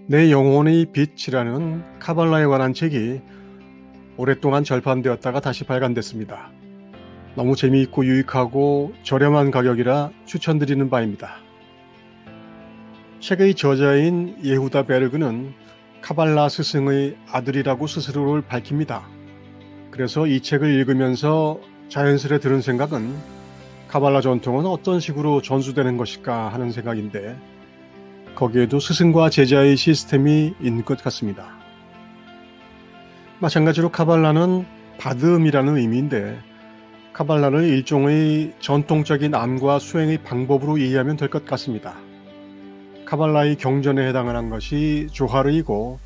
내 영혼의 빛이라는 카발라에 관한 책이 오랫동안 절판되었다가 다시 발간됐습니다. 너무 재미있고 유익하고 저렴한 가격이라 추천드리는 바입니다. 책의 저자인 예후다 베르그는 카발라 스승의 아들이라고 스스로를 밝힙니다. 그래서 이 책을 읽으면서 자연스레 드는 생각은 카발라 전통은 어떤 식으로 전수되는 것일까 하는 생각인데, 거기에도 스승과 제자의 시스템이 있는 것 같습니다. 마찬가지로 카발라는 받음이라는 의미인데, 카발라를 일종의 전통적인 암과 수행의 방법으로 이해하면 될 것 같습니다. 카발라의 경전에 해당하는 것이 조하르이고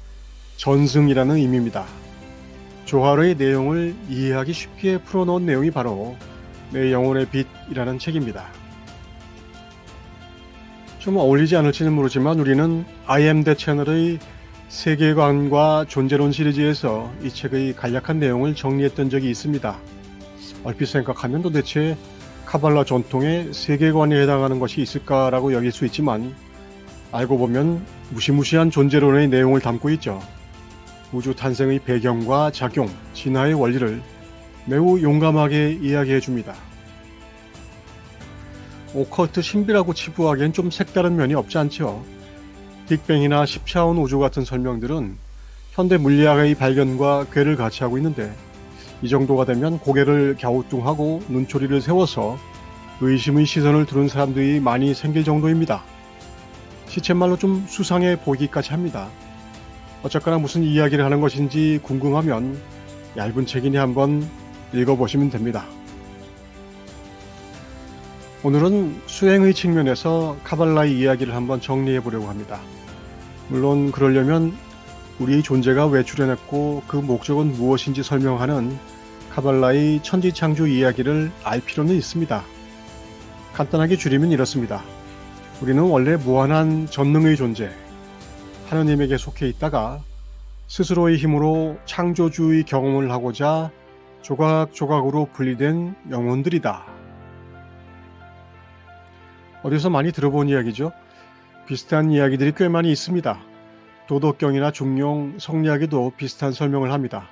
전승이라는 의미입니다. 조하르의 내용을 이해하기 쉽게 풀어놓은 내용이 바로 내 영혼의 빛이라는 책입니다. 좀 어울리지 않을지는 모르지만 우리는 I am the 채널의 세계관과 존재론 시리즈에서 이 책의 간략한 내용을 정리했던 적이 있습니다. 얼핏 생각하면 도대체 카발라 전통의 세계관에 해당하는 것이 있을까라고 여길 수 있지만, 알고 보면 무시무시한 존재론의 내용을 담고 있죠. 우주 탄생의 배경과 작용, 진화의 원리를 매우 용감하게 이야기해 줍니다. 오컬트 신비라고 치부하기엔 좀 색다른 면이 없지 않죠. 빅뱅이나 10차원 우주 같은 설명들은 현대 물리학의 발견과 궤를 같이 하고 있는데, 이 정도가 되면 고개를 갸우뚱하고 눈초리를 세워서 의심의 시선을 두는 사람들이 많이 생길 정도입니다. 시쳇말로 좀 수상해 보이기까지 합니다. 어쨌거나 무슨 이야기를 하는 것인지 궁금하면 얇은 책이니 한번 읽어보시면 됩니다. 오늘은 수행의 측면에서 카발라의 이야기를 한번 정리해 보려고 합니다. 물론 그러려면 우리의 존재가 왜 출현했고 그 목적은 무엇인지 설명하는 카발라의 천지창조 이야기를 알 필요는 있습니다. 간단하게 줄이면 이렇습니다. 우리는 원래 무한한 전능의 존재, 하느님에게 속해 있다가 스스로의 힘으로 창조주의 경험을 하고자 조각조각으로 분리된 영혼들이다. 어디서 많이 들어본 이야기죠? 비슷한 이야기들이 꽤 많이 있습니다. 도덕경이나 중용, 성리학에도 비슷한 설명을 합니다.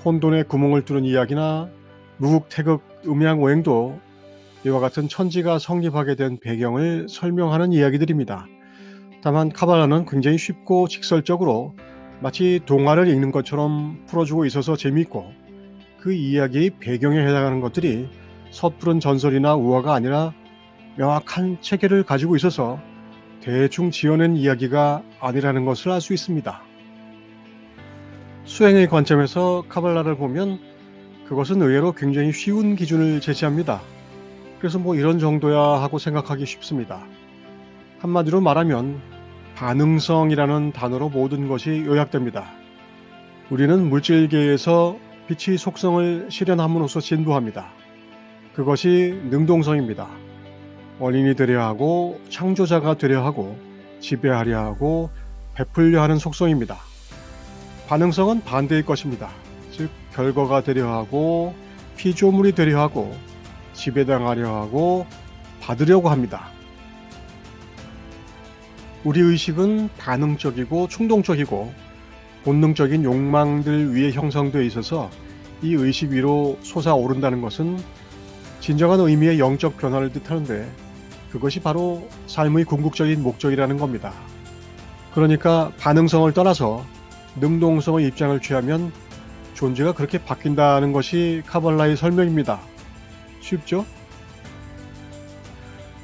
혼돈의 구멍을 뚫은 이야기나 무국태극, 음양오행도 이와 같은 천지가 성립하게 된 배경을 설명하는 이야기들입니다. 다만 카발라는 굉장히 쉽고 직설적으로 마치 동화를 읽는 것처럼 풀어주고 있어서 재미있고, 그 이야기의 배경에 해당하는 것들이 섣부른 전설이나 우화가 아니라 명확한 체계를 가지고 있어서 대충 지어낸 이야기가 아니라는 것을 알 수 있습니다. 수행의 관점에서 카발라를 보면 그것은 의외로 굉장히 쉬운 기준을 제시합니다. 그래서 이런 정도야 하고 생각하기 쉽습니다. 한마디로 말하면 반응성이라는 단어로 모든 것이 요약됩니다. 우리는 물질계에서 빛의 속성을 실현함으로써 진부합니다. 그것이 능동성입니다. 원인이 되려 하고 창조자가 되려 하고 지배하려 하고 베풀려 하는 속성입니다. 반응성은 반대의 것입니다. 즉 결과가 되려 하고 피조물이 되려 하고 지배당하려 하고 받으려고 합니다. 우리 의식은 반응적이고 충동적이고 본능적인 욕망들 위에 형성되어 있어서 이 의식 위로 솟아오른다는 것은 진정한 의미의 영적 변화를 뜻하는데, 그것이 바로 삶의 궁극적인 목적이라는 겁니다. 그러니까 반응성을 떠나서 능동성의 입장을 취하면 존재가 그렇게 바뀐다는 것이 카발라의 설명입니다. 쉽죠?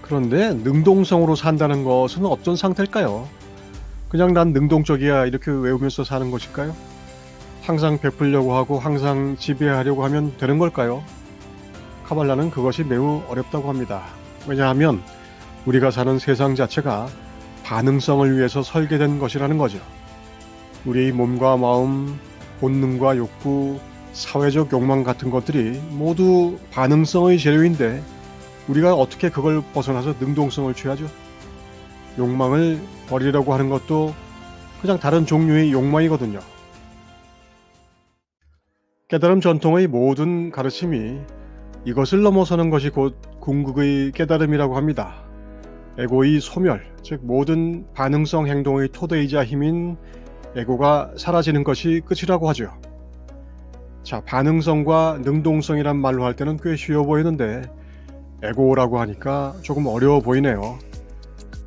그런데 능동성으로 산다는 것은 어떤 상태일까요? 그냥 난 능동적이야 이렇게 외우면서 사는 것일까요? 항상 베풀려고 하고 항상 지배하려고 하면 되는 걸까요? 카발라는 그것이 매우 어렵다고 합니다. 왜냐하면 우리가 사는 세상 자체가 반응성을 위해서 설계된 것이라는 거죠. 우리의 몸과 마음, 본능과 욕구, 사회적 욕망 같은 것들이 모두 반응성의 재료인데, 우리가 어떻게 그걸 벗어나서 능동성을 취하죠? 욕망을 버리려고 하는 것도 그냥 다른 종류의 욕망이거든요. 깨달음 전통의 모든 가르침이 이것을 넘어서는 것이 곧 궁극의 깨달음이라고 합니다. 에고의 소멸, 즉 모든 반응성 행동의 토대이자 힘인 에고가 사라지는 것이 끝이라고 하죠. 자, 반응성과 능동성이란 말로 할 때는 꽤 쉬워 보이는데 에고라고 하니까 조금 어려워 보이네요.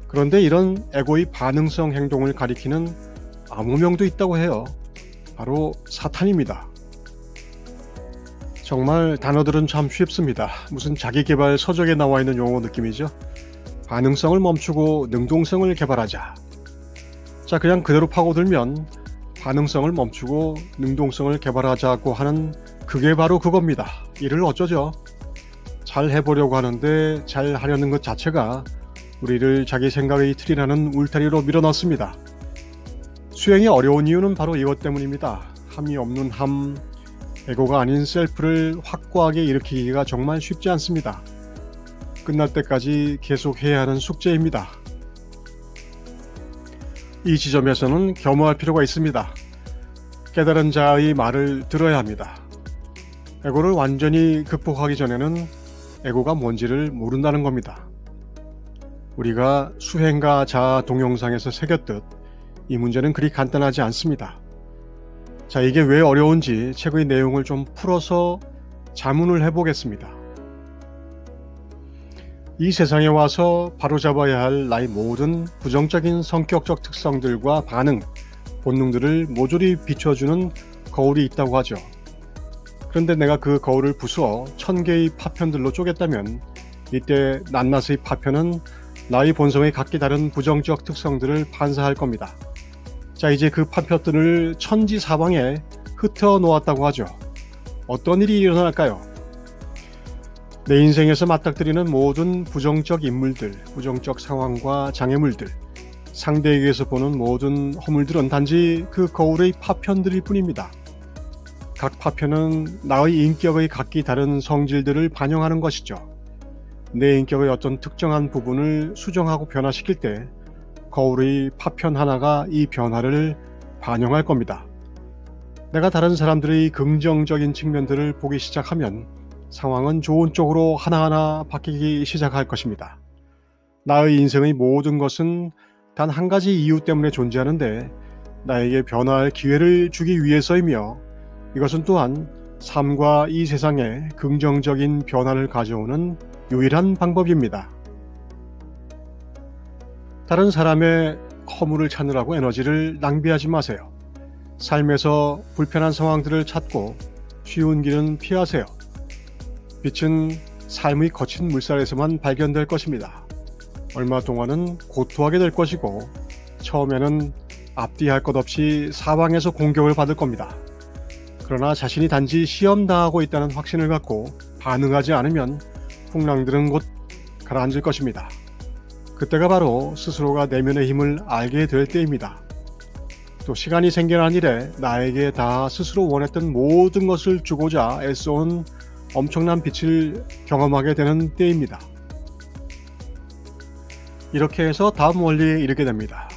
그런데 이런 에고의 반응성 행동을 가리키는 암호명도 있다고 해요. 바로 사탄입니다. 정말 단어들은 참 쉽습니다. 무슨 자기계발 서적에 나와 있는 용어 느낌이죠. 반응성을 멈추고 능동성을 개발하자. 자, 그냥 그대로 파고들면 반응성을 멈추고 능동성을 개발하자고 하는 그게 바로 그겁니다. 이를 어쩌죠? 잘 해보려고 하는데 잘 하려는 것 자체가 우리를 자기 생각의 틀이라는 울타리로 밀어넣습니다. 수행이 어려운 이유는 바로 이것 때문입니다. 함이 없는 함, 에고가 아닌 셀프를 확고하게 일으키기가 정말 쉽지 않습니다. 끝날 때까지 계속 해야 하는 숙제입니다. 이 지점에서는 겸허할 필요가 있습니다. 깨달은 자의 말을 들어야 합니다. 에고를 완전히 극복하기 전에는 에고가 뭔지를 모른다는 겁니다. 우리가 수행과 자아 동영상에서 새겼듯 이 문제는 그리 간단하지 않습니다. 자, 이게 왜 어려운지 책의 내용을 좀 풀어서 자문을 해보겠습니다. 이 세상에 와서 바로잡아야 할 나의 모든 부정적인 성격적 특성들과 반응, 본능들을 모조리 비춰주는 거울이 있다고 하죠. 그런데 내가 그 거울을 부수어 1000개의 파편들로 쪼갰다면 이때 낱낱의 파편은 나의 본성의 각기 다른 부정적 특성들을 반사할 겁니다. 자, 이제 그 파편들을 천지사방에 흩어 놓았다고 하죠. 어떤 일이 일어날까요? 내 인생에서 맞닥뜨리는 모든 부정적 인물들, 부정적 상황과 장애물들, 상대에게서 보는 모든 허물들은 단지 그 거울의 파편들일 뿐입니다. 각 파편은 나의 인격의 각기 다른 성질들을 반영하는 것이죠. 내 인격의 어떤 특정한 부분을 수정하고 변화시킬 때 거울의 파편 하나가 이 변화를 반영할 겁니다. 내가 다른 사람들의 긍정적인 측면들을 보기 시작하면 상황은 좋은 쪽으로 하나하나 바뀌기 시작할 것입니다. 나의 인생의 모든 것은 단 한 가지 이유 때문에 존재하는데 나에게 변화할 기회를 주기 위해서이며 이것은 또한 삶과 이 세상에 긍정적인 변화를 가져오는 유일한 방법입니다. 다른 사람의 허물을 찾느라고 에너지를 낭비하지 마세요. 삶에서 불편한 상황들을 찾고 쉬운 길은 피하세요. 빛은 삶의 거친 물살에서만 발견될 것입니다. 얼마 동안은 고토하게 될 것이고 처음에는 앞뒤 할 것 없이 사방에서 공격을 받을 겁니다. 그러나 자신이 단지 시험당하고 있다는 확신을 갖고 반응하지 않으면 풍랑들은 곧 가라앉을 것입니다. 그때가 바로 스스로가 내면의 힘을 알게 될 때입니다. 또 시간이 생겨난 이래 나에게 다 스스로 원했던 모든 것을 주고자 애써온 엄청난 빛을 경험하게 되는 때입니다. 이렇게 해서 다음 원리에 이르게 됩니다.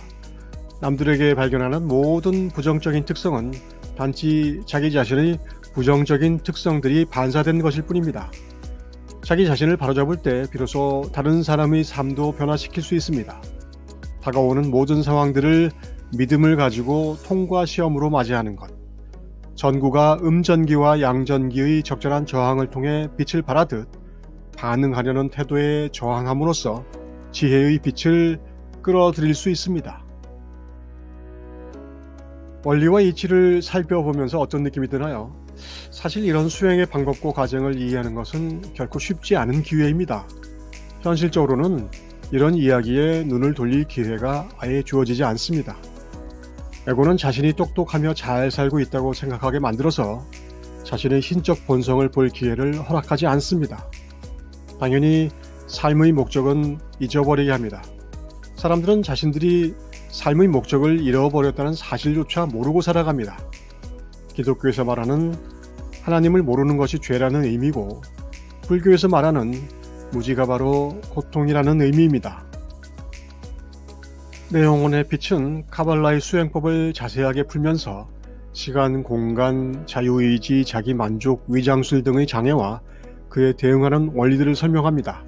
남들에게 발견하는 모든 부정적인 특성은 단지 자기 자신의 부정적인 특성들이 반사된 것일 뿐입니다. 자기 자신을 바로잡을 때 비로소 다른 사람의 삶도 변화시킬 수 있습니다. 다가오는 모든 상황들을 믿음을 가지고 통과 시험으로 맞이하는 것. 전구가 음전기와 양전기의 적절한 저항을 통해 빛을 발하듯 반응하려는 태도에 저항함으로써 지혜의 빛을 끌어들일 수 있습니다. 원리와 이치를 살펴보면서 어떤 느낌이 드나요? 사실 이런 수행의 방법과 과정을 이해하는 것은 결코 쉽지 않은 기회입니다. 현실적으로는 이런 이야기에 눈을 돌릴 기회가 아예 주어지지 않습니다. 에고는 자신이 똑똑하며 잘 살고 있다고 생각하게 만들어서 자신의 신적 본성을 볼 기회를 허락하지 않습니다. 당연히 삶의 목적은 잊어버리게 합니다. 사람들은 자신들이 삶의 목적을 잃어버렸다는 사실조차 모르고 살아갑니다. 기독교에서 말하는 하나님을 모르는 것이 죄라는 의미고 불교에서 말하는 무지가 바로 고통이라는 의미입니다. 내 영혼의 빛은 카발라의 수행법을 자세하게 풀면서 시간, 공간, 자유의지, 자기만족, 위장술 등의 장애와 그에 대응하는 원리들을 설명합니다.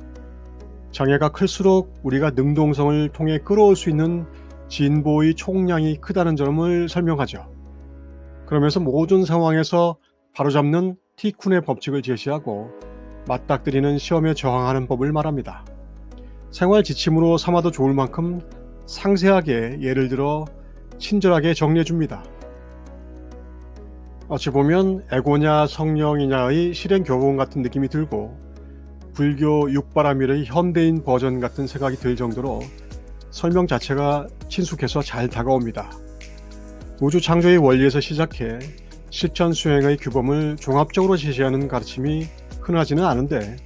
장애가 클수록 우리가 능동성을 통해 끌어올 수 있는 진보의 총량이 크다는 점을 설명하죠. 그러면서 모든 상황에서 바로잡는 티쿤의 법칙을 제시하고 맞닥뜨리는 시험에 저항하는 법을 말합니다. 생활 지침으로 삼아도 좋을 만큼 상세하게 예를 들어 친절하게 정리해 줍니다. 어찌 보면 애고냐 성령이냐의 실행 교본 같은 느낌이 들고 불교 육바라밀의 현대인 버전 같은 생각이 들 정도로 설명 자체가 친숙해서 잘 다가옵니다. 우주 창조의 원리에서 시작해 실천 수행의 규범을 종합적으로 제시하는 가르침이 흔하지는 않은데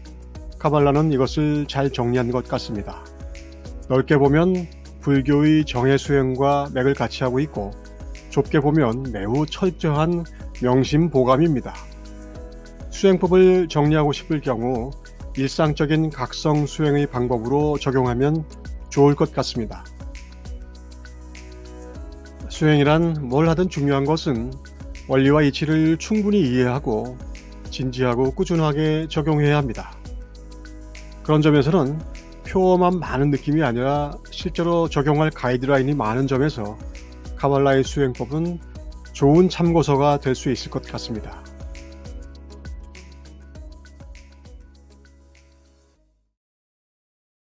카발라는 이것을 잘 정리한 것 같습니다. 넓게 보면 불교의 정해 수행과 맥을 같이 하고 있고 좁게 보면 매우 철저한 명심보감입니다. 수행법을 정리하고 싶을 경우 일상적인 각성 수행의 방법으로 적용하면 좋을 것 같습니다. 수행이란 뭘 하든 중요한 것은 원리와 이치를 충분히 이해하고 진지하고 꾸준하게 적용해야 합니다. 그런 점에서는 표어만 많은 느낌이 아니라 실제로 적용할 가이드라인이 많은 점에서 카발라의 수행법은 좋은 참고서가 될 수 있을 것 같습니다.